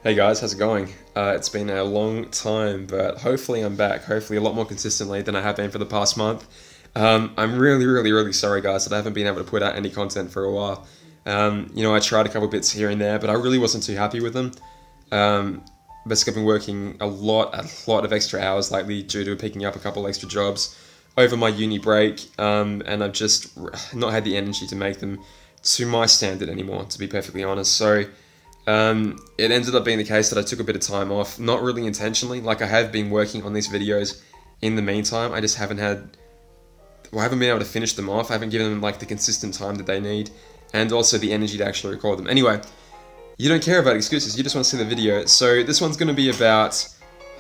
Hey guys, how's it going? It's been a long time, but hopefully I'm back. Hopefully a lot more consistently than I have been for the past month. I'm really sorry, guys, that I haven't been able to put out any content for a while. I tried a couple bits here and there, but I really wasn't too happy with them. Basically, I've been working a lot of extra hours lately due to picking up a couple extra jobs over my uni break, and I've just not had the energy to make them to my standard anymore, to be perfectly honest. So. It ended up being the case that I took a bit of time off, not really intentionally. Like, I have been working on these videos in the meantime. I just haven't I haven't been able to finish them off. I haven't given them like the consistent time that they need, and also the energy to actually record them. Anyway, you don't care about excuses. You just want to see the video. So this one's going to be about,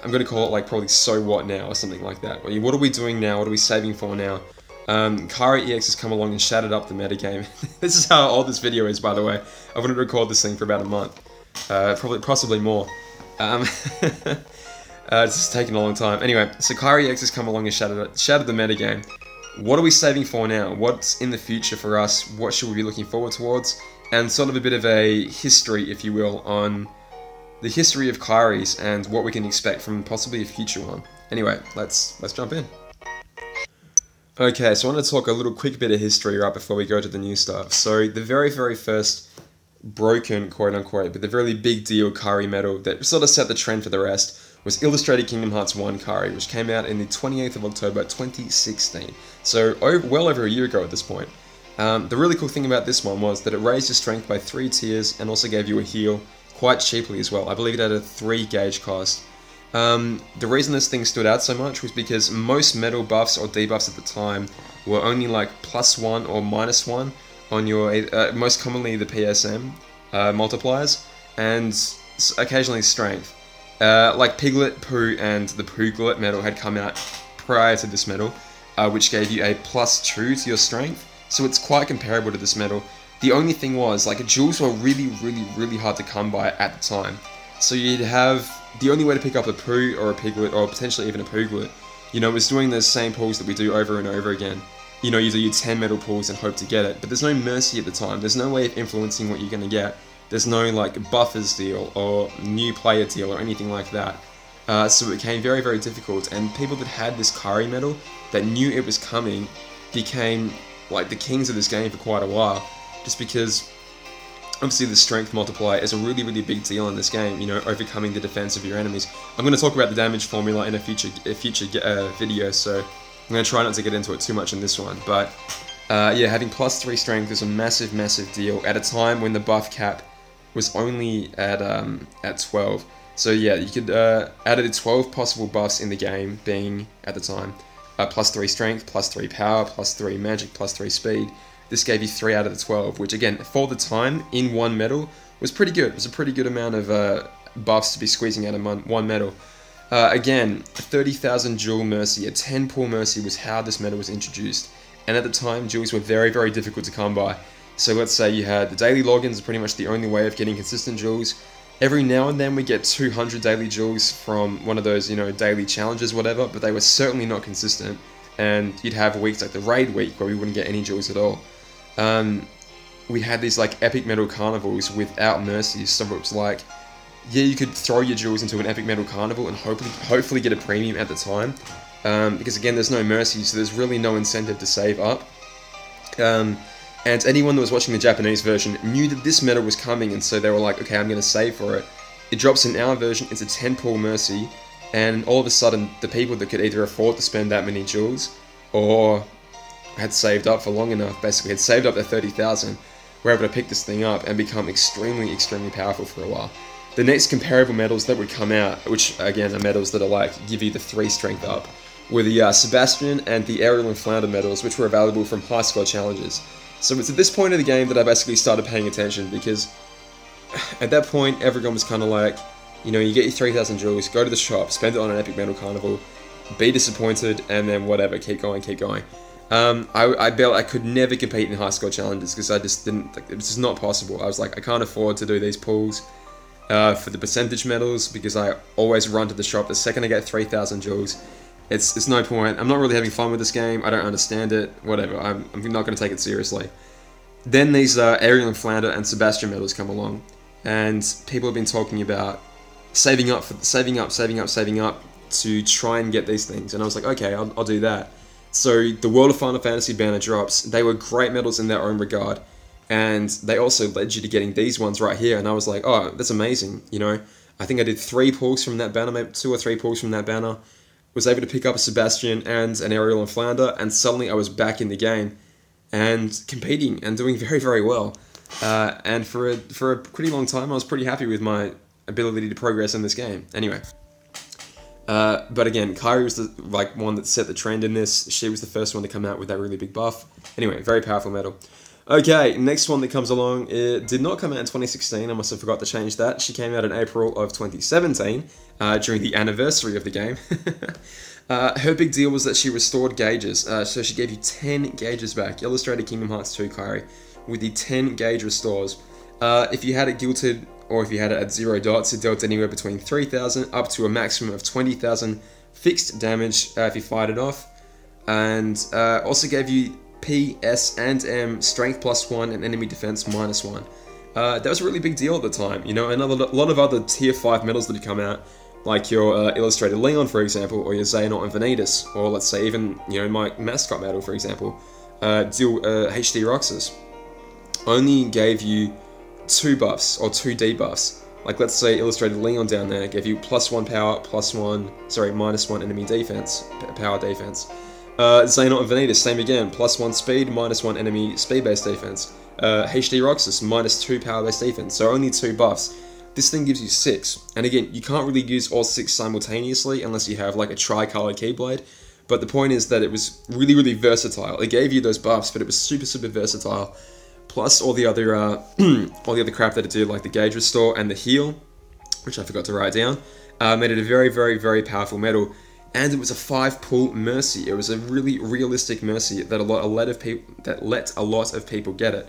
I'm going to call it like probably so what now or something like that. What are we doing now? What are we saving for now? Kari EX has come along and shattered up the metagame. This is how old this video is, by the way. I wanted to record this thing for about a month. Possibly more. It's just taken a long time. Anyway, so Kari EX has come along and shattered the metagame. What are we saving for now? What's in the future for us? What should we be looking forward towards? And sort of a bit of a history, if you will, on the history of Kari's and what we can expect from possibly a future one. Anyway, let's jump in. Okay, so I want to talk a little quick bit of history right before we go to the new stuff. So the very first broken, quote-unquote, but the really big deal Kari medal that sort of set the trend for the rest was Illustrated Kingdom Hearts 1 Kari, which came out in the 28th of October 2016. So well over a year ago at this point. The really cool thing about this one was that it raised your strength by 3 tiers and also gave you a heal quite cheaply as well. I believe it had a 3 gauge cost. The reason this thing stood out so much was because most medal buffs or debuffs at the time were only like +1 or -1 on your, most commonly the PSM multipliers, and occasionally strength. Like Piglet, Pooh, and the Pooglet medal had come out prior to this medal, which gave you a +2 to your strength, so it's quite comparable to this medal. The only thing was, like, jewels were really hard to come by at the time. So you'd have, the only way to pick up a Pooh or a Piglet, or potentially even a Pooglet, was doing those same pulls that we do over and over again. You do your 10 medal pulls and hope to get it, but there's no mercy at the time. There's no way of influencing what you're going to get. There's no, like, buffers deal or new player deal or anything like that. So it became very difficult, and people that had this Kari medal, that knew it was coming, became, like, the kings of this game for quite a while, just because obviously the strength multiplier is a really big deal in this game, overcoming the defense of your enemies. I'm going to talk about the damage formula in a future video, so I'm going to try not to get into it too much in this one. But yeah, having +3 strength is a massive deal at a time when the buff cap was only at 12. So yeah, you could out of the 12 possible buffs in the game, being at the time +3 strength, +3 power, +3 magic, +3 speed. This gave you 3 out of the 12, which again, for the time, in one medal, was pretty good. It was a pretty good amount of buffs to be squeezing out of one medal. Again, 30,000 jewel mercy, a 10 pull mercy was how this medal was introduced. And at the time, jewels were very difficult to come by. So let's say you had the daily logins, pretty much the only way of getting consistent jewels. Every now and then we get 200 daily jewels from one of those, daily challenges, whatever, but they were certainly not consistent. And you'd have weeks like the raid week where we wouldn't get any jewels at all. We had these like epic metal carnivals without mercies, so it was like, yeah, you could throw your jewels into an epic metal carnival and hopefully get a premium at the time, because again, there's no mercy, so there's really no incentive to save up. And anyone that was watching the Japanese version knew that this medal was coming, and so they were like, okay, I'm going to save for it. It drops in our version, it's a 10 pull mercy, and all of a sudden, the people that could either afford to spend that many jewels, or had saved up for long enough, basically had saved up their 30,000, were able to pick this thing up and become extremely powerful for a while. The next comparable medals that would come out, which again are medals that are like, give you the 3 strength up, were the Sebastian and the Ariel and Flounder medals, which were available from high score challenges. So it's at this point of the game that I basically started paying attention, because at that point everyone was kind of like, you get your 3,000 jewels, go to the shop, spend it on an epic metal carnival, be disappointed, and then whatever, keep going. I could never compete in high score challenges because I just didn't, it was just not possible. I was like, I can't afford to do these pulls for the percentage medals, because I always run to the shop the second I get 3,000 jewels. It's no point. I'm not really having fun with this game. I don't understand it. Whatever. I'm not going to take it seriously. Then these Ariel and Flounder and Sebastian medals come along, and people have been talking about saving up to try and get these things. And I was like, okay, I'll do that. So the World of Final Fantasy banner drops. They were great medals in their own regard, and they also led you to getting these ones right here. And I was like, oh, that's amazing. You know, I think I did 3 pulls from that banner, maybe 2 or 3 pulls from that banner. Was able to pick up a Sebastian and an Ariel and Flounder, and suddenly I was back in the game and competing and doing very, very well. And for a pretty long time, I was pretty happy with my ability to progress in this game. Anyway. But again, Kairi was the one that set the trend in this. She was the first one to come out with that really big buff. Anyway, very powerful medal. Okay, next one that comes along, it did not come out in 2016, I must have forgot to change that. She came out in April of 2017, during the anniversary of the game. Her big deal was that she restored gauges, so she gave you 10 gauges back. Illustrated Kingdom Hearts 2 Kairi, with the 10 gauge restores. If you had it guilted, or if you had it at 0 dots, it dealt anywhere between 3,000 up to a maximum of 20,000 fixed damage if you fired it off. And also gave you P, S, and M strength +1 and enemy defense -1. That was a really big deal at the time. You know, a lot of other tier 5 medals that had come out, like your Illustrated Leon, for example, or your Xehanort and Vanitas, or let's say even, you know, my mascot medal, for example, HD Roxas, only gave you 2 buffs, or 2 debuffs. Like, let's say Illustrated Leon down there gave you +1 power, -1 enemy defense, power defense. Xehanort and Vanitas, same again, +1 speed, -1 enemy speed-based defense. HD Roxas, -2 power-based defense, so only 2 buffs. This thing gives you 6, and again, you can't really use all 6 simultaneously unless you have like a tri-colored Keyblade, but the point is that it was really, really versatile. It gave you those buffs, but it was super, super versatile. Plus all the other crap that it did, like the gauge restore and the heal, which I forgot to write down, made it a very, very, very powerful medal. And it was a 5-pull mercy. It was a really realistic mercy that let a lot of people get it,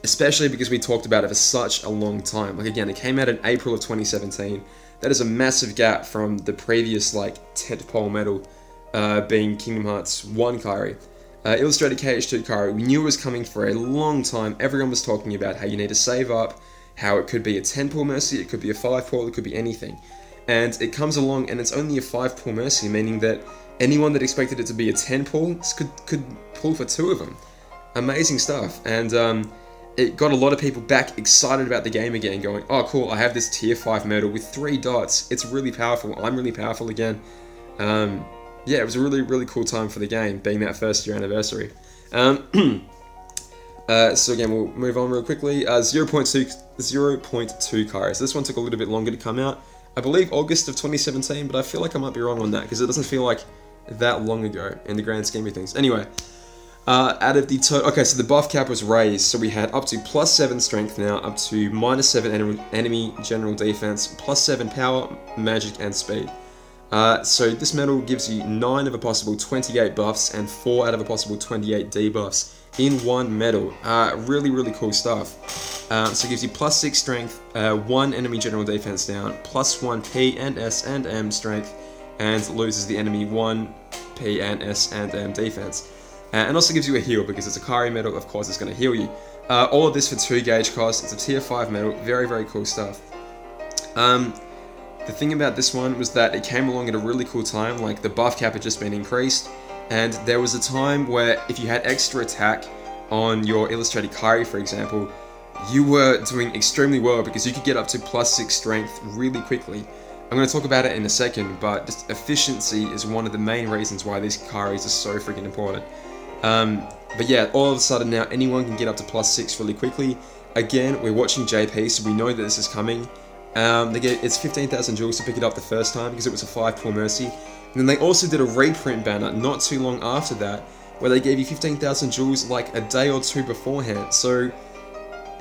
especially because we talked about it for such a long time. Like, again, it came out in April of 2017. That is a massive gap from the previous like tentpole medal, being Kingdom Hearts 1 Kairi. Illustrated KH2 Kairi, we knew it was coming for a long time. Everyone was talking about how you need to save up, how it could be a 10-pull mercy, it could be a 5-pull, it could be anything. And it comes along and it's only a 5-pull mercy, meaning that anyone that expected it to be a 10-pull could pull for 2 of them. Amazing stuff. And it got a lot of people back excited about the game again, going, oh cool, I have this tier 5 medal with 3 dots. It's really powerful. I'm really powerful again. Yeah, it was a really, really cool time for the game, being that first year anniversary. So again, we'll move on real quickly. 0.2 Kairi. So this one took a little bit longer to come out. I believe August of 2017, but I feel like I might be wrong on that, because it doesn't feel like that long ago in the grand scheme of things. Anyway, out of the okay, so the buff cap was raised, so we had up to +7 strength now, up to -7 enemy general defense, +7 power, magic, and speed. So this medal gives you 9 of a possible 28 buffs and 4 out of a possible 28 debuffs in one medal. Really, really cool stuff. So it gives you +6 strength, 1 enemy general defense down, +1 P and S and M strength, and loses the enemy 1 P and S and M defense. And also gives you a heal, because it's a Kairi medal, of course it's going to heal you. All of this for 2 gauge cost. It's a tier 5 medal. Very, very cool stuff. The thing about this one was that it came along at a really cool time. Like, the buff cap had just been increased, and there was a time where if you had extra attack on your Illustrated Kairi, for example, you were doing extremely well, because you could get up to +6 strength really quickly. I'm going to talk about it in a second, but just efficiency is one of the main reasons why these Kairis are so freaking important. But yeah, all of a sudden now anyone can get up to +6 really quickly. Again, we're watching JP, so we know that this is coming. It's 15,000 jewels to pick it up the first time, because it was a 5-pull mercy. And then they also did a reprint banner not too long after that, where they gave you 15,000 jewels like a day or 2 beforehand. So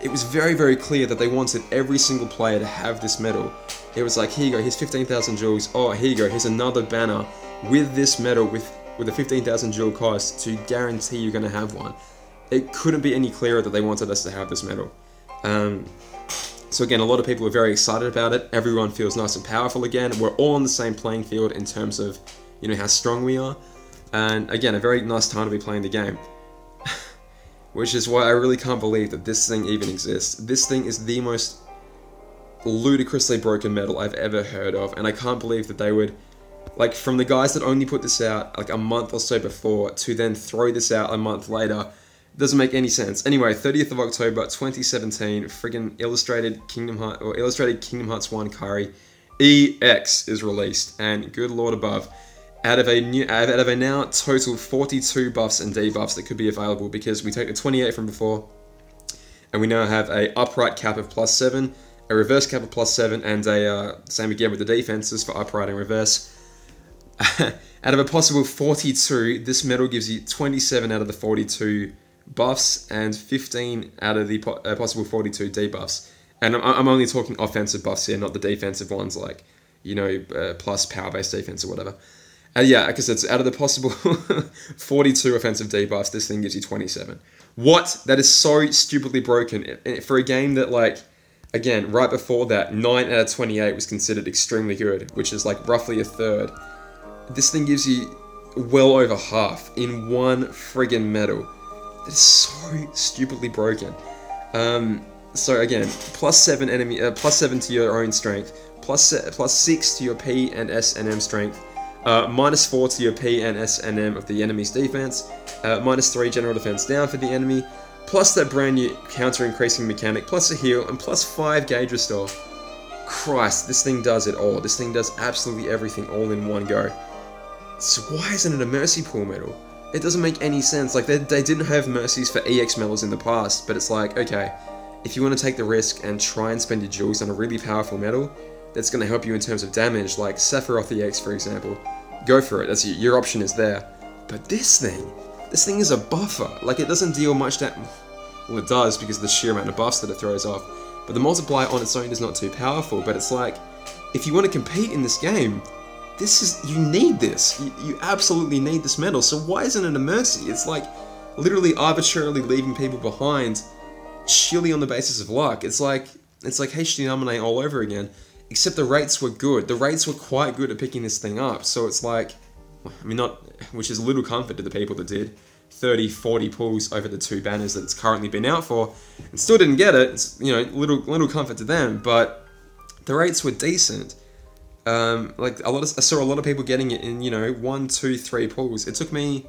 it was very, very clear that they wanted every single player to have this medal. It was like, here you go, here's 15,000 jewels. Oh, here you go, here's another banner with this medal with a 15,000 jewel cost to guarantee you're going to have one. It couldn't be any clearer that they wanted us to have this medal. So again, a lot of people are very excited about it. Everyone feels nice and powerful again. We're all on the same playing field in terms of, you know, how strong we are. And again, a very nice time to be playing the game. Which is why I really can't believe that this thing even exists. This thing is the most ludicrously broken medal I've ever heard of, and I can't believe that they would, like, from the guys that only put this out like a month or so before to then throw this out a month later, doesn't make any sense. Anyway, 30th of October 2017, friggin' Illustrated Kingdom Hearts 1 Kari EX is released, and good lord above, out of a now total 42 buffs and debuffs that could be available, because we take the 28 from before, and we now have a upright cap of +7, a reverse cap of +7, and a same again with the defenses for upright and reverse. Out of a possible 42, this medal gives you 27 out of the 42 buffs and 15 out of the possible 42 debuffs. And I'm only talking offensive buffs here, not the defensive ones like, you know, plus power-based defense or whatever. Yeah, because it's out of the possible 42 offensive debuffs, this thing gives you 27. What? That is so stupidly broken. For a game that, like, again, right before that, 9 out of 28 was considered extremely good, which is like roughly a third. This thing gives you well over half in one friggin' medal. That is so stupidly broken. So again, +7 to your own strength, +6 to your P and S and M strength, -4 to your P and S and M of the enemy's defense, -3 general defense down for the enemy, plus that brand new counter increasing mechanic, plus a heal, and +5 gauge restore. Christ, this thing does it all. This thing does absolutely everything all in one go. So why isn't it a mercy pool medal? It doesn't make any sense. Like, they didn't have mercies for EX medals in the past, but it's like, okay, if you want to take the risk and try and spend your jewels on a really powerful medal that's going to help you in terms of damage, like Sephiroth EX for example, go for it. That's your option is there. But this thing is a buffer. Like, it doesn't deal much damage. Well, it does because of the sheer amount of buffs that it throws off. But the multiplier on its own is not too powerful. But it's like, if you want to compete in this game, you need this. You absolutely need this medal. So why isn't it a mercy? It's like literally arbitrarily leaving people behind, sheerly on the basis of luck. It's like HD Nominate all over again. Except the rates were good. The rates were quite good at picking this thing up. So it's like, I mean, which is little comfort to the people that did 30, 40 pulls over the 2 banners that it's currently been out for, and still didn't get it. It's, you know, little comfort to them. But the rates were decent. Like I saw a lot of people getting it in, you know, 1, 2, 3 pulls. It took me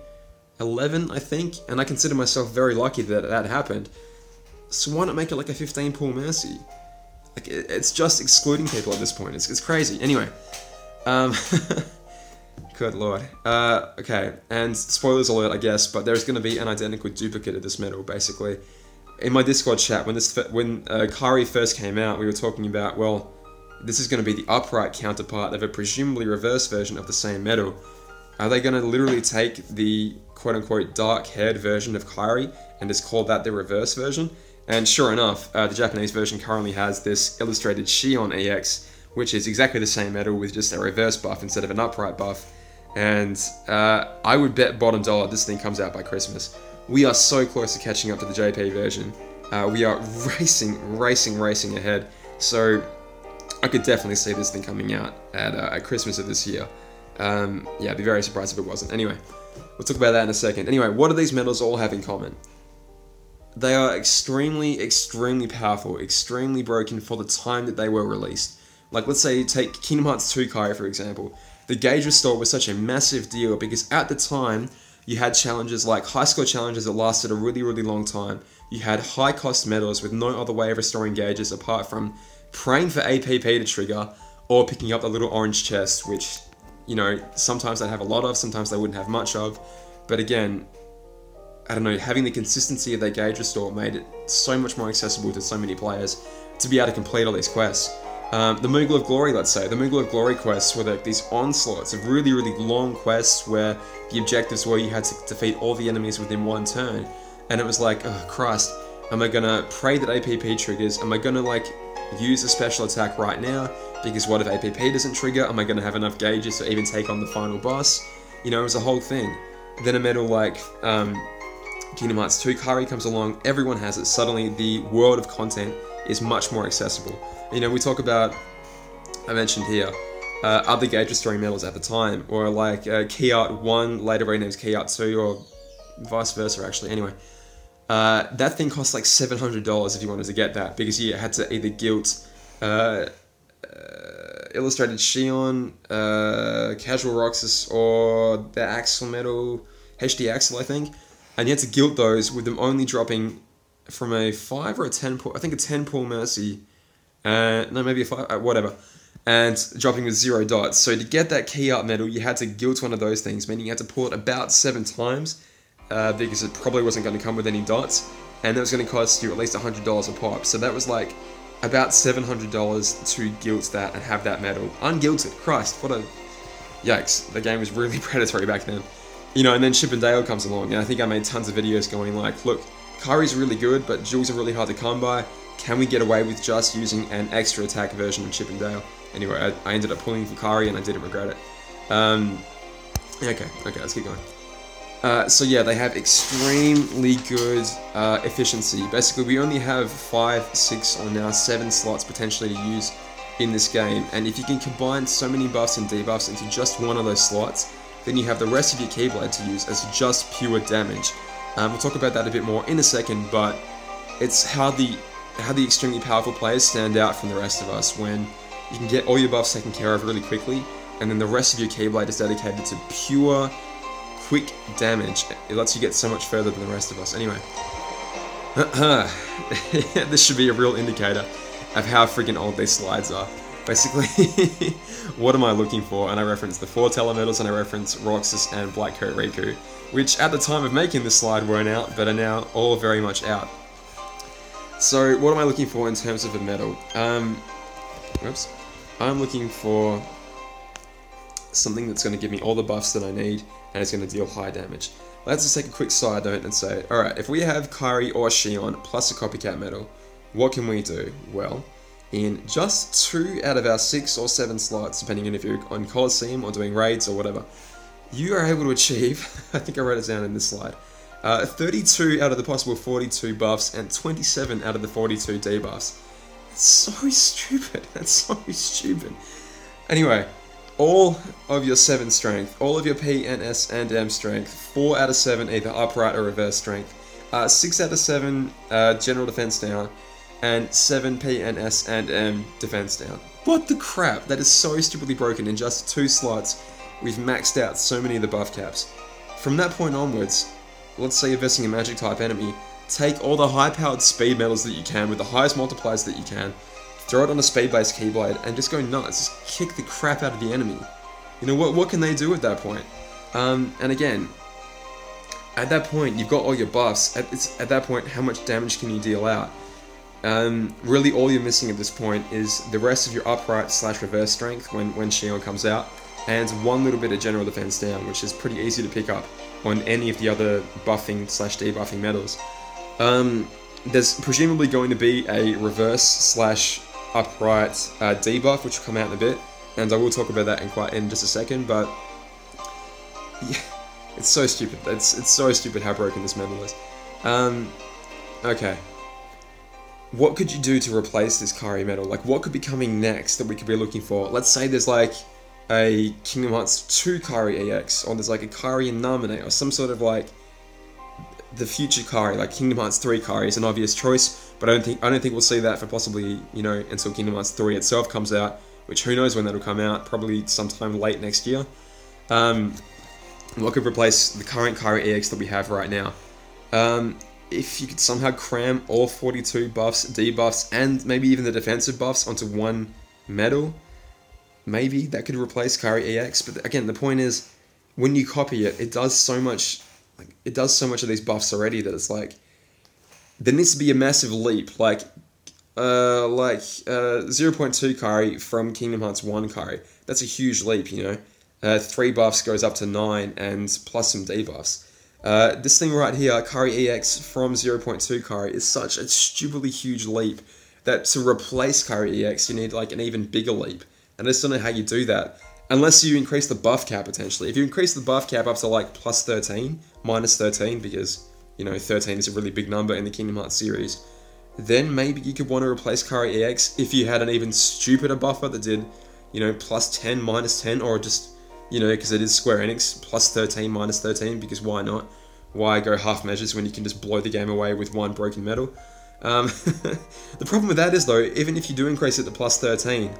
11, I think, and I consider myself very lucky that that happened. So why not make it like a 15 pull mercy? Like, it's just excluding people at this point. It's crazy. Anyway, good lord. Okay, and spoilers alert, I guess, but there's going to be an identical duplicate of this medal, basically. In my Discord chat, when Kari first came out, we were talking about, well, this is going to be the upright counterpart of a presumably reverse version of the same medal. Are they going to literally take the quote-unquote dark-haired version of Kari and just call that the reverse version? And sure enough, the Japanese version currently has this illustrated Shion EX, which is exactly the same medal with just a reverse buff instead of an upright buff. And I would bet bottom dollar this thing comes out by Christmas. We are so close to catching up to the JP version. We are racing ahead. So I could definitely see this thing coming out at Christmas of this year. Yeah, I'd be very surprised if it wasn't. Anyway, we'll talk about that in a second. Anyway, what do these medals all have in common? They are extremely powerful, extremely broken for the time that they were released. Like, let's say you take Kingdom Hearts 2 Kai, for example. The gauge restore was such a massive deal because at the time, you had challenges like high score challenges that lasted a really long time. You had high cost medals with no other way of restoring gauges apart from praying for APP to trigger or picking up the little orange chest, which, you know, sometimes they'd have a lot of, sometimes they wouldn't have much of. But again, I don't know, having the consistency of their gauge restore made it so much more accessible to so many players to be able to complete all these quests. The Moogle of Glory, let's say. The Moogle of Glory quests were like these onslaughts of really long quests where the objectives were you had to defeat all the enemies within one turn. And it was like, oh Christ, am I gonna pray that APP triggers? Am I gonna like use a special attack right now? Because what if APP doesn't trigger? Am I gonna have enough gauges to even take on the final boss? You know, it was a whole thing. Then a medal like Kingdom Hearts 2 Kari comes along, everyone has it. Suddenly the world of content is much more accessible. You know, we talk about, I mentioned here, other gauge restoring medals at the time, or like Key Art 1, later renamed Key Art 2, or vice versa actually. Anyway, that thing cost like $700 if you wanted to get that, because you had to either guilt Illustrated Shion, Casual Roxas, or the Axel Metal, HD Axel, I think. And you had to guilt those with them only dropping from a 5 or a 10 pull, I think a 10 pull Mercy, no, maybe a 5, whatever, and dropping with 0 dots. So to get that key art medal, you had to guilt one of those things, meaning you had to pull it about 7 times, because it probably wasn't going to come with any dots, and that was going to cost you at least $100 a pop. So that was like about $700 to guilt that and have that medal. Ungilted, Christ, what a... Yikes, the game was really predatory back then. You know, and then Chip and Dale comes along, and I think I made tons of videos going like, look, Kari's really good, but jewels are really hard to come by. Can we get away with just using an extra attack version of Chip and Dale? Anyway, I ended up pulling for Kari, and I didn't regret it. Okay, let's keep going. So yeah, they have extremely good efficiency. Basically, we only have 5, 6, or now 7 slots potentially to use in this game, and if you can combine so many buffs and debuffs into just one of those slots, then you have the rest of your Keyblade to use as just pure damage. We'll talk about that a bit more in a second, but it's how the extremely powerful players stand out from the rest of us when you can get all your buffs taken care of really quickly, and then the rest of your Keyblade is dedicated to pure, quick damage. It lets you get so much further than the rest of us. Anyway, this should be a real indicator of how freaking old these slides are. Basically, what am I looking for? And I reference the 4 Telemetals, and I reference Roxas and Black Coat Riku, which at the time of making this slide weren't out, but are now all very much out. So what am I looking for in terms of a medal? I'm looking for something that's going to give me all the buffs that I need, and it's going to deal high damage. Let's just take a quick side note and say, alright, if we have Kari or Shion plus a copycat medal, what can we do? Well, in just 2 out of our 6 or 7 slots, depending on if you're on Coliseum or doing raids or whatever, you are able to achieve, I think I wrote it down in this slide, 32 out of the possible 42 buffs and 27 out of the 42 debuffs. That's so stupid. That's so stupid. Anyway, all of your 7 strength, all of your P and S and M strength, 4 out of 7 either upright or reverse strength, 6 out of 7 general defense down, and 7 P and S and M defense down. What the crap? That is so stupidly broken. In just 2 slots, we've maxed out so many of the buff caps. From that point onwards, let's say you're versing a magic type enemy, take all the high powered speed medals that you can with the highest multipliers that you can, throw it on a speed based Keyblade, and just go nuts. Just kick the crap out of the enemy. You know, what can they do at that point? And again, at that point, you've got all your buffs. At that point, how much damage can you deal out? Really all you're missing at this point is the rest of your upright / reverse strength when Shion comes out, and 1 little bit of general defense down, which is pretty easy to pick up on any of the other buffing / debuffing medals. There's presumably going to be a reverse / upright debuff, which will come out in a bit, and I will talk about that in just a second, but yeah, it's so stupid. It's so stupid how broken this medal is. Okay. What could you do to replace this Kari medal? Like, what could be coming next that we could be looking for? Let's say there's like a Kingdom Hearts 2 Kari EX, or there's like a Kari in Namine, or some sort of like the future Kari, like Kingdom Hearts 3 Kari is an obvious choice, but I don't think we'll see that for possibly, you know, until Kingdom Hearts 3 itself comes out, which who knows when that'll come out, probably sometime late next year. What could replace the current Kari EX that we have right now? If you could somehow cram all 42 buffs, debuffs, and maybe even the defensive buffs onto one medal, maybe that could replace Kari EX. But again, the point is, when you copy it, it does so much. Like, it does so much of these buffs already that it's like there needs to be a massive leap, like 0.2 Kari from Kingdom Hearts 1 Kari. That's a huge leap, you know. 3 buffs goes up to 9, and plus some debuffs. This thing right here, Kari EX from 0.2 Kari, is such a stupidly huge leap that to replace Kari EX, you need like an even bigger leap. And I just don't know how you do that. Unless you increase the buff cap, potentially. If you increase the buff cap up to like plus 13, minus 13, because, you know, 13 is a really big number in the Kingdom Hearts series, then maybe you could want to replace Kari EX if you had an even stupider buffer that did, you know, plus 10, minus 10, or just, you know, because it is Square Enix, plus 13, minus 13, because why not? Why go half measures when you can just blow the game away with one broken medal? The problem with that is though, even if you do increase it to plus 13,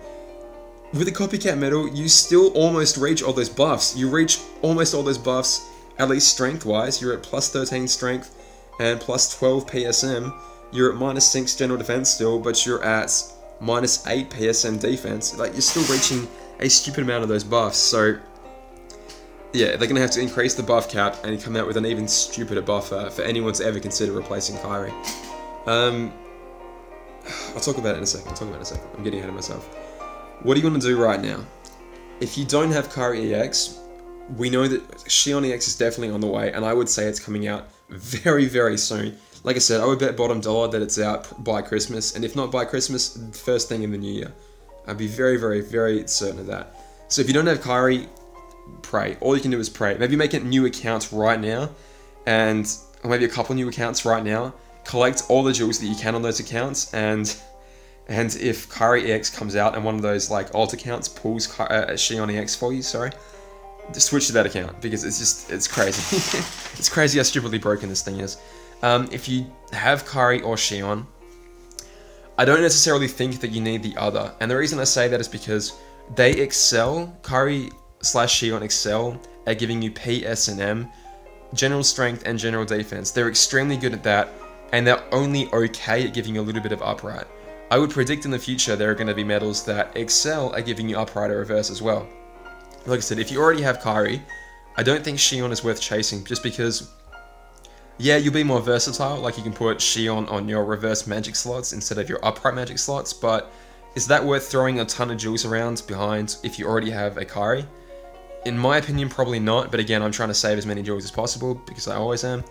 with a copycat medal, you still almost reach all those buffs. You reach almost all those buffs, at least strength-wise. You're at plus 13 strength and plus 12 PSM. You're at minus 6 general defense still, but you're at minus 8 PSM defense. Like, you're still reaching a stupid amount of those buffs. So, yeah, they're going to have to increase the buff cap and come out with an even stupider buff for anyone to ever consider replacing Kyrie. I'll talk about it in a second. I'm getting ahead of myself. What do you want to do right now? If you don't have Kyrie EX, we know that Shion EX is definitely on the way, and I would say it's coming out very, very soon. Like I said, I would bet bottom dollar that it's out by Christmas, and if not by Christmas, first thing in the new year. I'd be very, very, very certain of that. So if you don't have Kyrie, pray. All you can do is pray. Maybe make it new accounts right now, or maybe a couple new accounts right now. Collect all the jewels that you can on those accounts, and if Kyrie EX comes out and one of those like alt accounts pulls Shion EX for you, just switch to that account, because it's crazy. It's crazy how stupidly broken this thing is. If you have Kyrie or Shion, I don't necessarily think that you need the other, and the reason I say that is because they excel, Kyrie/Shion excel at giving you P, S, and M, general strength and general defense. They're extremely good at that, and they're only okay at giving you a little bit of upright. I would predict in the future there are going to be medals that excel at giving you upright or reverse as well. Like I said, if you already have Kyrie, I don't think Shion is worth chasing, just because, yeah, you'll be more versatile, like you can put Shion on your reverse magic slots instead of your upright magic slots, but is that worth throwing a ton of jewels around behind if you already have a Kyrie? In my opinion, probably not, but again, I'm trying to save as many jewels as possible, because I always am.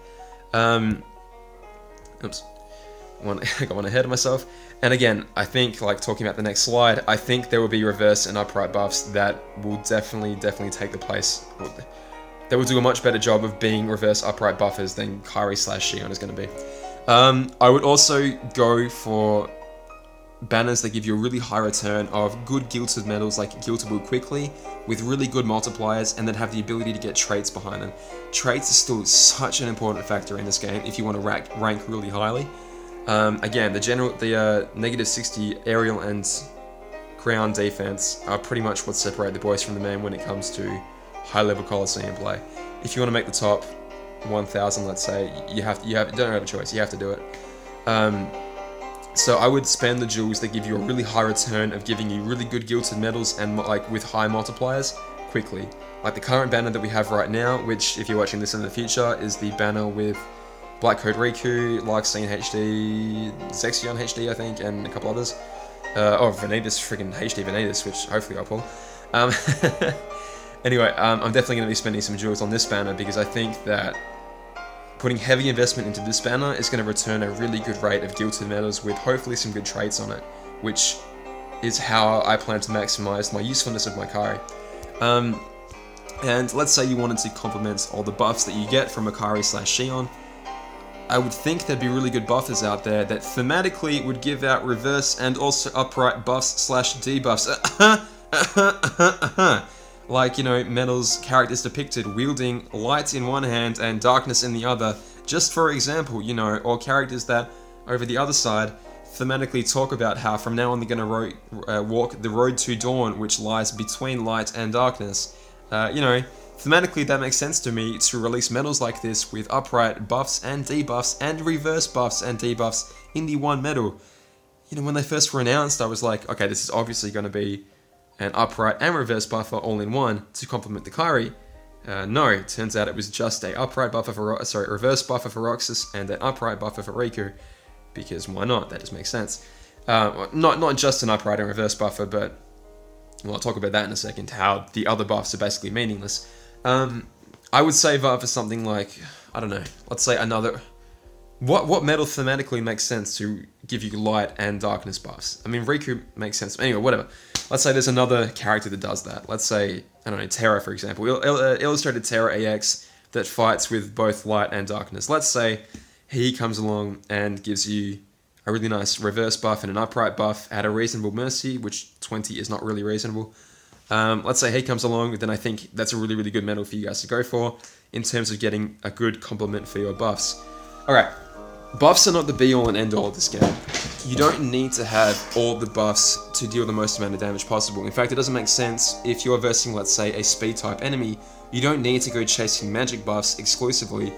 Oops. I got one ahead of myself. And again, I think, like talking about the next slide, I think there will be reverse and upright buffs that will definitely take the place. That will do a much better job of being reverse upright buffers than Kyrie/Shion is going to be. I would also go for banners that give you a really high return of good gilted medals like Giltable quickly with really good multipliers, and then have the ability to get traits behind them. Traits are still such an important factor in this game if you want to rank really highly. Again, the negative 60 aerial and ground defense are pretty much what separate the boys from the men when it comes to high-level Coliseum play. If you want to make the top 1,000, let's say, you don't have a choice. You have to do it. So I would spend the jewels that give you a really high return of giving you really good gilted medals and like with high multipliers quickly. Like the current banner that we have right now, which if you're watching this in the future, is the banner with Black Code Riku, Larkstein HD, Zexion HD, I think, and a couple others. Vanitas, friggin' HD Vanitas, which hopefully I'll pull. Anyway, I'm definitely going to be spending some jewels on this banner, because I think that putting heavy investment into this banner is going to return a really good rate of gilted medals with hopefully some good traits on it, which is how I plan to maximize my usefulness of my Kyrie. And let's say you wanted to complement all the buffs that you get from a Kyrie/Shion. I would think there'd be really good buffers out there that thematically would give out reverse and also upright buffs/debuffs. Like, you know, medals, characters depicted wielding light in one hand and darkness in the other, just for example, you know, or characters that, over the other side, thematically talk about how from now on they're going to walk the road to dawn, which lies between light and darkness. You know, thematically that makes sense to me to release medals like this with upright buffs and debuffs and reverse buffs and debuffs in the one medal. You know, when they first were announced, I was like, okay, this is obviously going to be an upright and reverse buffer all in one to complement the Kyrie. No, it turns out it was just a reverse buffer for Roxas and an upright buffer for Riku, because why not? That just makes sense. Not just an upright and reverse buffer, but well, I'll talk about that in a second, how the other buffs are basically meaningless. I would save up for something like, I don't know, let's say another... What medal thematically makes sense to give you light and darkness buffs? I mean, Riku makes sense. Anyway, whatever. Let's say there's another character that does that. Let's say, I don't know, Terra, for example. Illustrated Terra AX that fights with both light and darkness. Let's say he comes along and gives you a really nice reverse buff and an upright buff at a reasonable mercy, which 20 is not really reasonable. Let's say he comes along, then I think that's a really, really good medal for you guys to go for in terms of getting a good complement for your buffs. Alright, buffs are not the be-all and end-all of this game. You don't need to have all the buffs to deal the most amount of damage possible. In fact, it doesn't make sense if you're versing, let's say, a speed-type enemy. You don't need to go chasing magic buffs exclusively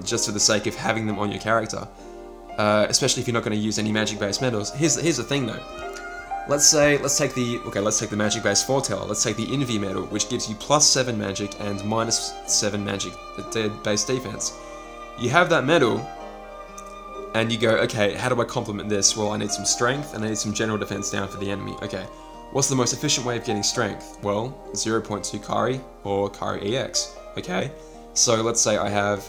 just for the sake of having them on your character. Especially if you're not going to use any magic-based medals. Here's the thing, though. Let's take the magic-based foreteller. Let's take the Invi medal, which gives you +7 magic and -7 magic base defense. You have that medal, and you go, okay, how do I complement this? Well, I need some strength, and I need some general defense down for the enemy. Okay, what's the most efficient way of getting strength? Well, 0.2 Kari or Kari EX. Okay, so let's say I have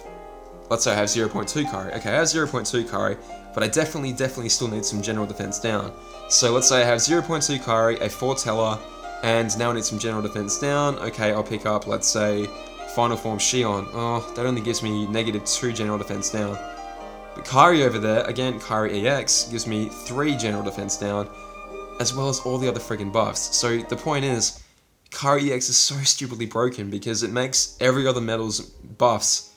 0.2 Kari. Okay, I have 0.2 Kari, but I definitely still need some general defense down. So let's say I have 0.2 Kari, a foreteller, and now I need some general defense down. Okay, I'll pick up, let's say, Final Form Shion. Oh, that only gives me -2 general defense down. But Kari over there, again, Kari EX, gives me 3 general defense down, as well as all the other friggin' buffs. So the point is, Kari EX is so stupidly broken because it makes every other medal's buffs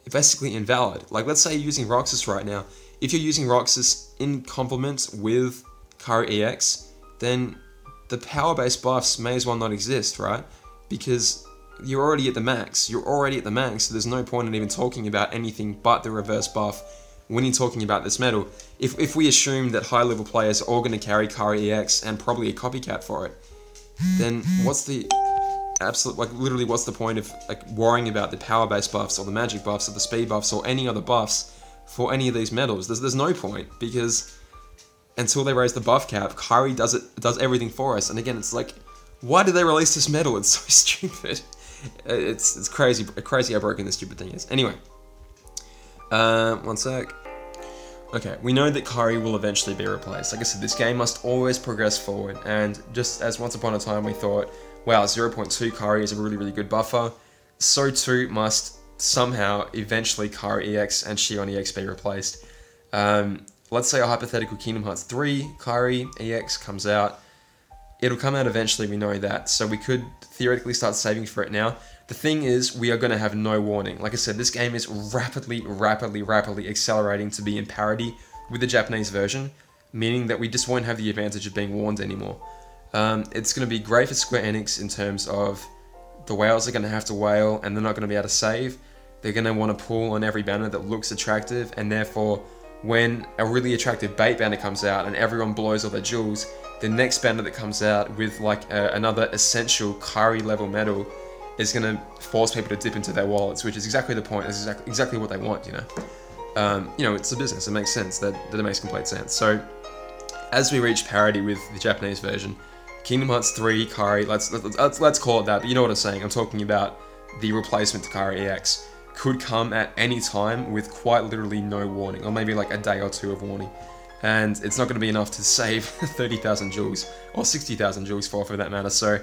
basically invalid. Like, let's say you're using Roxas right now. If you're using Roxas in complement with Kari EX, then the power-based buffs may as well not exist, right? Because you're already at the max. So there's no point in even talking about anything but the reverse buff when you're talking about this medal. If we assume that high-level players are all going to carry Kari EX and probably a copycat for it, then what's the what's the point of worrying about the power-based buffs or the magic buffs or the speed buffs or any other buffs for any of these medals? There's no point, because until they raise the buff cap, Kari does everything for us. And again, it's like, why did they release this medal? It's so stupid. It's crazy how broken this stupid thing is. Anyway, one sec. Okay, we know that Kari will eventually be replaced. Like I said, this game must always progress forward, and just as once upon a time we thought, wow, 0.2 Kari is a really good buffer, so too must somehow eventually Kari EX and Shion EX be replaced. Let's say a hypothetical Kingdom Hearts 3 Kari EX comes out. It'll come out eventually, we know that, so we could theoretically start saving for it now. The thing is, we are going to have no warning. Like I said, this game is rapidly accelerating to be in parity with the Japanese version, meaning that we just won't have the advantage of being warned anymore. It's going to be great for Square Enix in terms of the whales are going to have to whale and they're not going to be able to save. They're going to want to pull on every banner that looks attractive, and therefore, when a really attractive bait banner comes out and everyone blows all their jewels, the next banner that comes out with another essential Kari level medal is going to force people to dip into their wallets, which is exactly the point. It's exactly what they want, you know. It's a business. It makes sense. That makes complete sense. So, as we reach parity with the Japanese version, Kingdom Hearts 3 Kari, let's call it that. But you know what I'm saying. I'm talking about the replacement to Kari EX. Could come at any time with quite literally no warning, or maybe like a day or two of warning. And it's not going to be enough to save 30,000 jewels, or 60,000 jewels for that matter. So,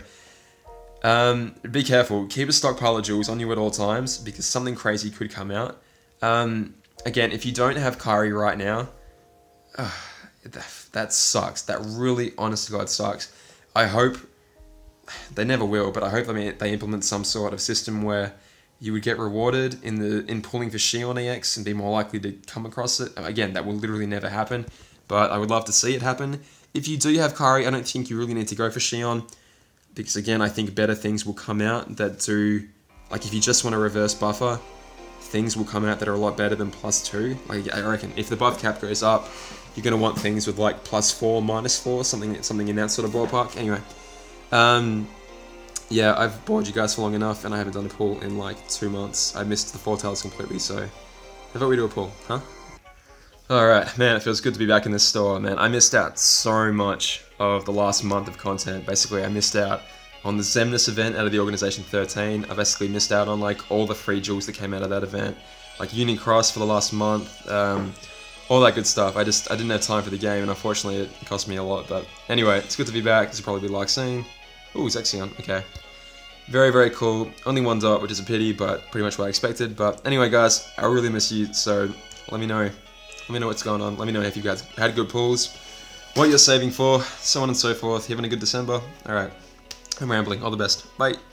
be careful. Keep a stockpile of jewels on you at all times, because something crazy could come out. Again, if you don't have Kari right now, that sucks. That really, honest to God, sucks. I hope, they never will, but I hope they implement some sort of system where you would get rewarded in pulling for Shion EX and be more likely to come across it. Again, that will literally never happen, but I would love to see it happen. If you do have Kari, I don't think you really need to go for Shion, because again, I think better things will come out that do, like if you just want a reverse buffer, things will come out that are a lot better than +2. Like, I reckon if the buff cap goes up, you're going to want things with like +4, -4, something in that sort of ballpark. Anyway, yeah, I've bored you guys for long enough, and I haven't done a pull in like 2 months. I missed the foretellers completely, so how about we do a pull, huh? Alright, man, it feels good to be back in this store, man. I missed out so much of the last month of content. Basically, I missed out on the Zemnis event out of the Organization 13. I basically missed out on like all the free jewels that came out of that event, like Union Cross for the last month, all that good stuff. I didn't have time for the game, and unfortunately it cost me a lot. But anyway, it's good to be back. This will probably be like seeing. Ooh, Zexion, okay. Very cool. Only 1 dot, which is a pity, but pretty much what I expected. But anyway, guys, I really miss you, so let me know. Let me know what's going on. Let me know if you guys had good pulls, what you're saving for, so on and so forth. You having a good December? Alright, I'm rambling. All the best. Bye.